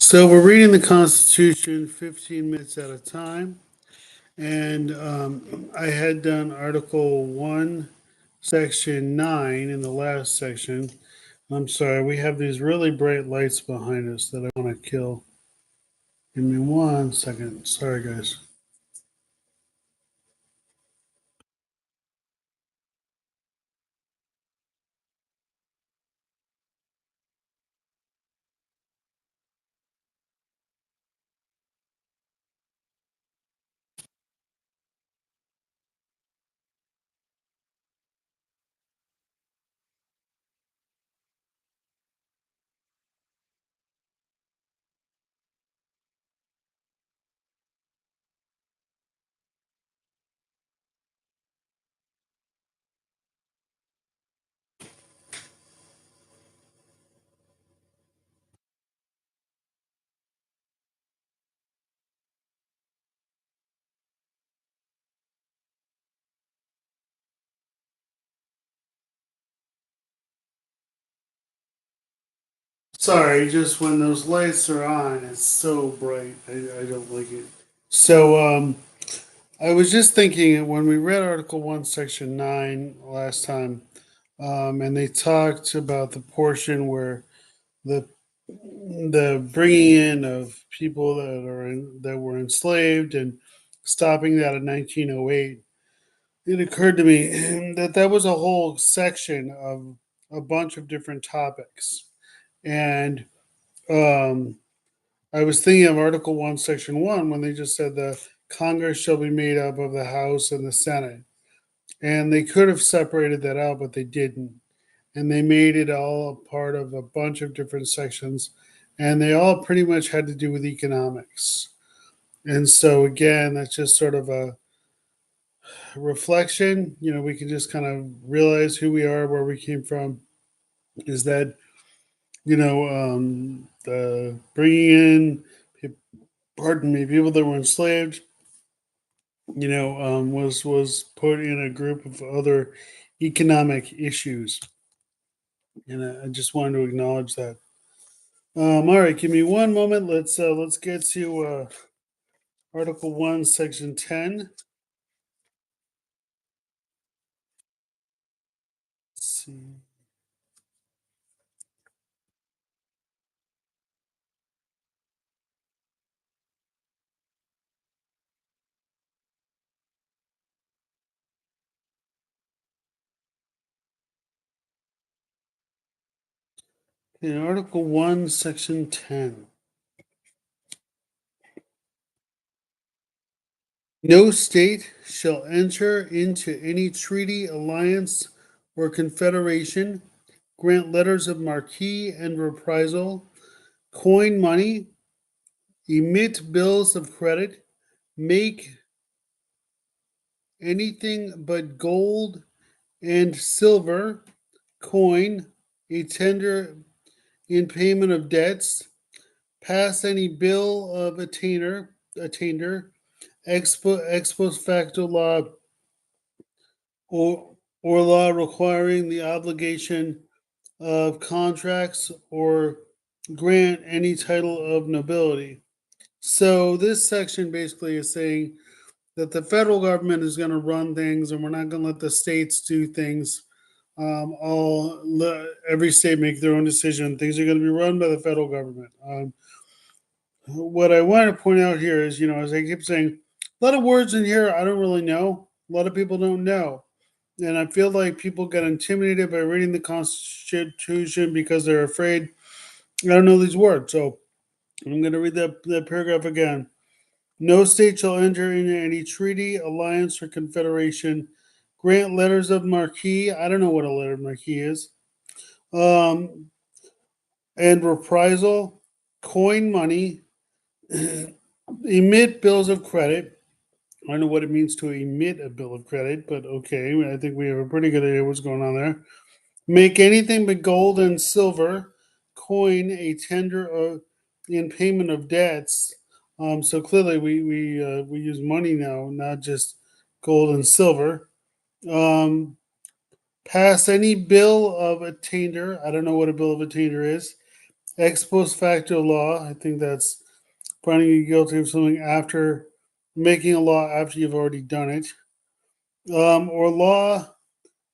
So we're reading the Constitution 15 minutes at a time. And I had done Article 1, Section 9 in the last section. I'm sorry, we have these really bright lights behind us that I want to kill. Give me 1 second. Sorry, guys. Sorry, just when those lights are on, it's so bright. I don't like it. So I was just thinking when we read Article 1, Section 9 last time, and they talked about the portion where the bringing in of people that were enslaved and stopping that in 1908, it occurred to me that was a whole section of a bunch of different topics. And um, I was thinking of Article 1, Section 1, when they just said the Congress shall be made up of the House and the Senate. And they could have separated that out, but they didn't. And they made it all a part of a bunch of different sections. And they all pretty much had to do with economics. And so, again, that's just sort of a reflection. We can just kind of realize who we are, where we came from. Is that, the bringing in, pardon me, people that were enslaved, was put in a group of other economic issues. And I just wanted to acknowledge that. All right, give me one moment. Let's get to Article 1, Section 10. Let's see. Okay, Article 1, Section 10. No state shall enter into any treaty, alliance, or confederation, grant letters of marque and reprisal, coin money, emit bills of credit, make anything but gold and silver, coin, a tender in payment of debts, pass any bill of attainder, ex post facto law, or law requiring the obligation of contracts, or grant any title of nobility. So this section basically is saying that the federal government is going to run things, and we're not going to let the states do things. Every state make their own decision. Things are going to be run by the federal government. What I want to point out here is, as I keep saying, a lot of words in here I don't really know. A lot of people don't know. And I feel like people get intimidated by reading the Constitution because they're afraid I don't know these words. So I'm going to read that paragraph again. No state shall enter into any treaty, alliance, or confederation, grant letters of marque. I don't know what a letter of marque is. Um, and reprisal, coin money, emit bills of credit. I don't know what it means to emit a bill of credit, but okay, I think we have a pretty good idea what's going on there. Make anything but gold and silver, coin a tender in payment of debts. So clearly, we use money now, not just gold and silver. Um, Pass any bill of attainder. I don't know what a bill of attainder is. ex post facto law. I think that's finding you guilty of something after making a law after you've already done it. Or law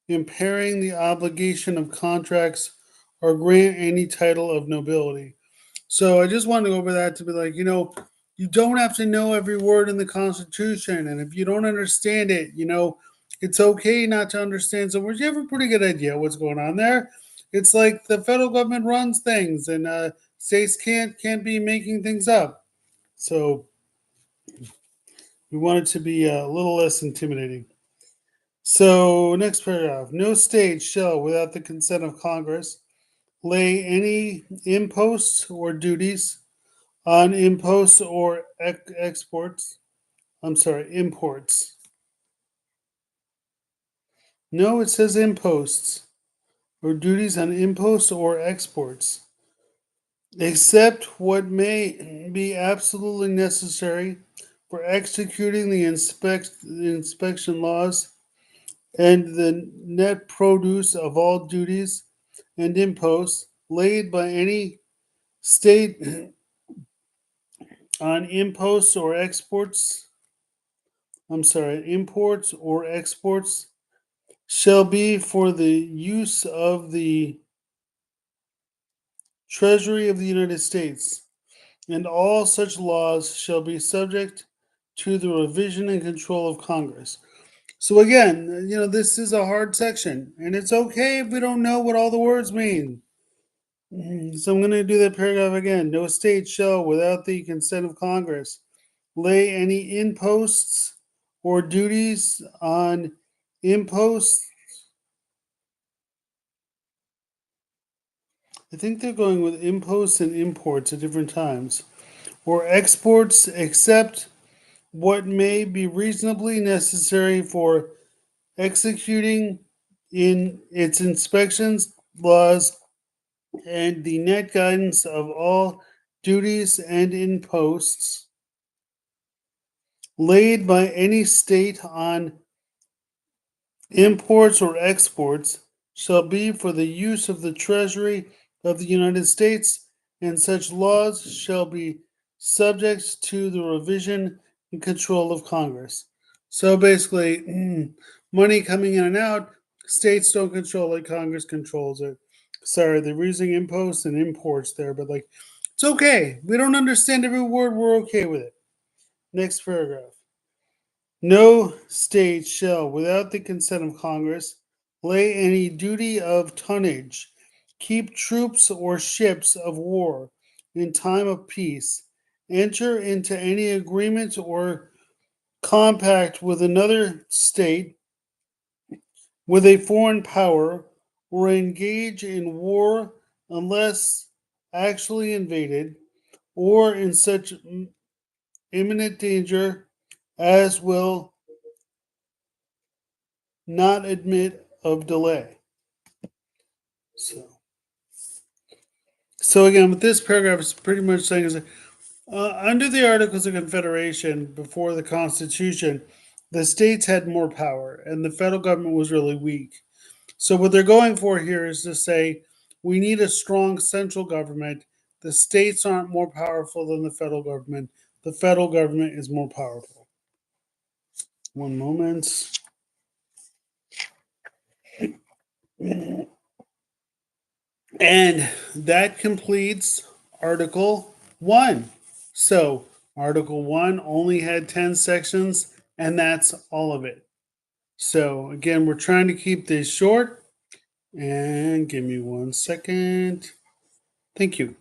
impairing the obligation of contracts or grant any title of nobility. So I just wanted to go over that to be like, you don't have to know every word in the Constitution. And if you don't understand it, it's okay not to understand some words. You have a pretty good idea what's going on there. It's like the federal government runs things, and states can't be making things up. So we want it to be a little less intimidating. So next paragraph: no state shall, without the consent of Congress, lay any imposts or duties on imposts or exports. I'm sorry, imports. No, it says imposts or duties on imposts or exports, except what may be absolutely necessary for executing the inspection laws and the net produce of all duties and imposts laid by any state on imposts or exports. I'm sorry, imports or exports shall be for the use of the Treasury of the United States, and all such laws shall be subject to the revision and control of Congress. So again, this is a hard section, and it's okay if we don't know what all the words mean. So I'm going to do that paragraph again. No state shall, without the consent of Congress, lay any imposts or duties on imposts. I think they're going with imposts and imports at different times, or exports, except what may be reasonably necessary for executing in its inspections laws and the net guidance of all duties and imposts laid by any state on imports or exports shall be for the use of the Treasury of the United States, and such laws shall be subject to the revision and control of Congress. So basically, money coming in and out, states don't control it, Congress controls it. Sorry, they're using imposts and imports there, but it's okay. We don't understand every word, we're okay with it. Next paragraph. No state shall, without the consent of Congress, lay any duty of tonnage, keep troops or ships of war in time of peace, enter into any agreement or compact with another state, with a foreign power, or engage in war unless actually invaded, or in such imminent danger as will not admit of delay. So, so again, with this paragraph, it's pretty much saying is under the Articles of Confederation before the Constitution, the states had more power, and the federal government was really weak. So what they're going for here is to say we need a strong central government. The states aren't more powerful than the federal government. The federal government is more powerful. One moment. And that completes Article 1. So, Article 1 only had 10 sections, and that's all of it. So, again, we're trying to keep this short. And give me 1 second. Thank you.